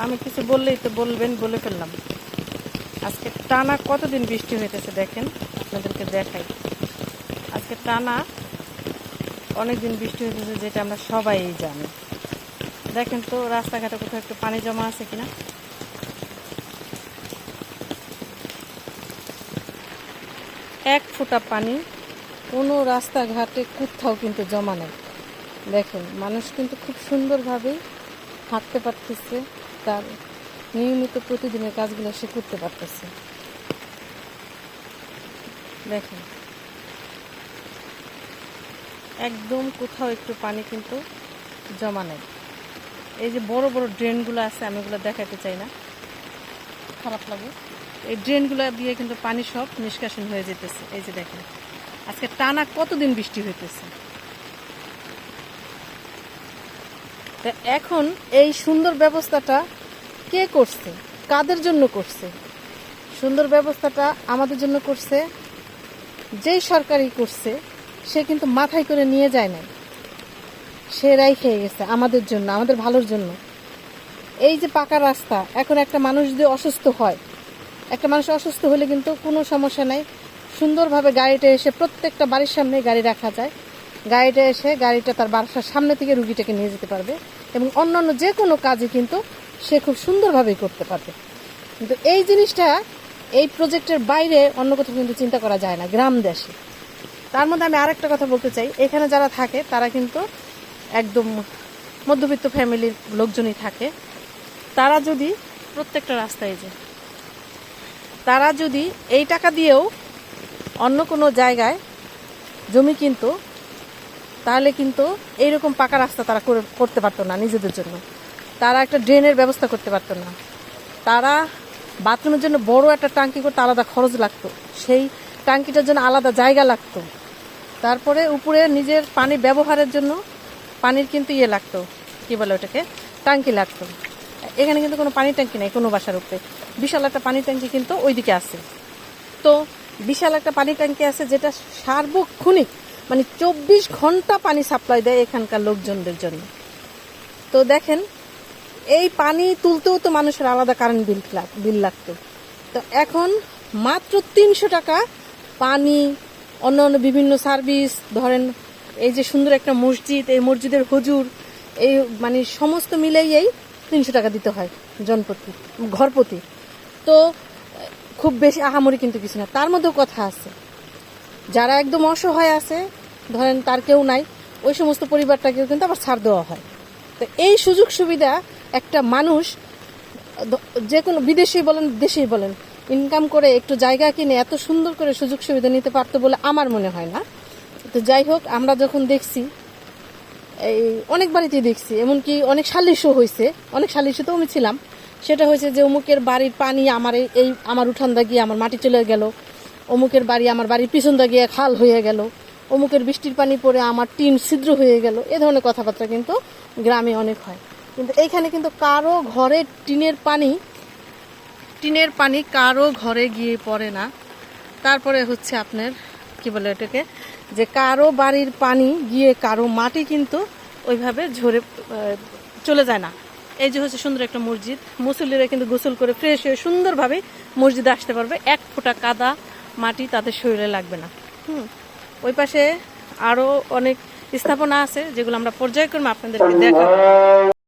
আমি কিছু বললেই তো বলবেন, বলে ফেললাম। আজকে টানা কতদিন বৃষ্টি হইতেছে দেখেন, আপনাদেরকে দেখাই। আজকে টানা অনেকদিন বৃষ্টি হইতেছে, যেটা আমরা সবাই জানি। দেখেন তো রাস্তাঘাটে কোথাও একটু পানি জমা আছে কিনা। এক ফোঁটা পানি কোনো রাস্তাঘাটে কোথাও কিন্তু জমা নেই। দেখেন মানুষ কিন্তু খুব সুন্দরভাবেই হাঁটতে পারতেছে, তার নিয়মিত প্রতিদিনের কাজগুলো সে করতে পারতেছে। দেখেন একদম কোথাও একটু পানি কিন্তু জমা নেই। এই যে বড় বড় ড্রেনগুলো আছে, আমি এগুলো দেখাতে চাই না, খারাপ লাগে। এই ড্রেনগুলো দিয়ে কিন্তু পানি সব নিষ্কাশন হয়ে যেতেছে। এই যে দেখেন আজকে টানা কতদিন বৃষ্টি হইতেছে। তা এখন এই সুন্দর ব্যবস্থাটা কে করছে, কাদের জন্য করছে? সুন্দর ব্যবস্থাটা আমাদের জন্য করছে। যেই সরকারই করছে সে কিন্তু মাথায় করে নিয়ে যায় না, সে খেয়ে গেছে আমাদের জন্য, আমাদের ভালোর জন্য। এই যে পাকা রাস্তা, এখন একটা মানুষ যদি অসুস্থ হয়, একটা মানুষ অসুস্থ হলে কিন্তু কোনো সমস্যা নাই, সুন্দরভাবে গাড়িটা এসে প্রত্যেকটা বাড়ির সামনে গাড়ি রাখা যায়। গাড়িটা এসে গাড়িটা তার বাসার সামনে থেকে রুগীটাকে নিয়ে যেতে পারবে, এবং অন্যান্য যে কোনো কাজে কিন্তু সে খুব সুন্দরভাবেই করতে পারবে। কিন্তু এই জিনিসটা এই প্রজেক্টের বাইরে অন্য কোথাও কিন্তু চিন্তা করা যায় না গ্রাম দেশে। তার মধ্যে আমি আরেকটা কথা বলতে চাই, এখানে যারা থাকে তারা কিন্তু একদম মধ্যবিত্ত ফ্যামিলির লোকজনই থাকে। তারা যদি প্রত্যেকটা রাস্তায় যে তারা যদি এই টাকা দিয়েও অন্য কোনো জায়গায় জমি কিনতো, তাহলে কিন্তু এইরকম পাকা রাস্তা তারা করতে পারতো না নিজেদের জন্য। তারা একটা ড্রেনের ব্যবস্থা করতে পারতো না। তারা বাথরুমের জন্য বড় একটা টাঙ্কি করতে আলাদা খরচ লাগতো, সেই টাঙ্কিটার জন্য আলাদা জায়গা লাগতো। তারপরে উপরে নিজের পানি ব্যবহারের জন্য পানির কিন্তু লাগতো, কি বলে ওটাকে, টাঙ্কি লাগতো। এখানে কিন্তু কোনো পানি ট্যাঙ্কি নেই কোনো বাসার উপরে। বিশাল একটা পানি ট্যাঙ্কি কিন্তু ওইদিকে আছে। তো বিশাল একটা পানি ট্যাঙ্কি আছে যেটা সার্বক্ষণিক মানে 24 ঘন্টা পানি সাপ্লাই দেয় এখানকার লোকজনদের জন্য। তো দেখেন এই পানি তুলতেও তো মানুষের আলাদা কারেন্ট বিল লাগতো। তো এখন মাত্র 300 টাকা পানি, অন্য বিভিন্ন সার্ভিস, ধরেন এই যে সুন্দর একটা মসজিদ, এই মসজিদের হুজুর, এই মানে সমস্ত মিলেই এই 300 টাকা দিতে হয় জনপ্রতি, ঘরপ্রতি। তো খুব বেশি আহামরি কিন্তু কিছু না। তার মধ্যেও কথা আছে, যারা একদম অসহায় আছে, ধরেন তার কেউ নাই, ওই সমস্ত পরিবারটাকেও কিন্তু আবার ছাড় দেওয়া হয়। তো এই সুযোগ সুবিধা একটা মানুষ যে কোনো বিদেশি বলেন দেশেই বলেন ইনকাম করে একটু জায়গা কিনে এত সুন্দর করে সুযোগ সুবিধা নিতে পারতো বলে আমার মনে হয় না। তো যাই হোক, আমরা যখন দেখছি, এই অনেক বাড়িতেই দেখছি, এমনকি অনেক সালিশও হয়েছে, অনেক সালিশও তো আমি ছিলাম। সেটা হয়েছে যে অমুকের বাড়ির পানি আমার উঠান দা গিয়ে আমার মাটি চলে গেল, অমুকের বাড়ি আমার বাড়ির পিছন দা গিয়ে খাল হয়ে গেল, অমুকের বৃষ্টির পানি পড়ে আমার টিন ছিদ্র হয়ে গেল। এ ধরনের কথাবার্তা কিন্তু গ্রামে অনেক হয়। কিন্তু এইখানে কিন্তু কারো ঘরে টিনের পানি কারো ঘরে গিয়ে পড়ে না। তারপরে হচ্ছে আপনার কি বলে এটাকে, যে কারো বাড়ির পানি গিয়ে কারো মাটি কিন্তু ওইভাবে ঝরে চলে যায় না। এই যে হচ্ছে সুন্দর একটা মসজিদ, মুসল্লিরা কিন্তু গোসল করে ফ্রেশ হয়ে সুন্দরভাবে মসজিদে আসতে পারবে, এক ফোঁটা কাদা মাটি তাদের শরীরে লাগবে না। ওই পাশে আরো অনেক স্থাপনা আছে যেগুলো আমরা পর্যায়ক্রমে আপনাদেরকে দেখাবো।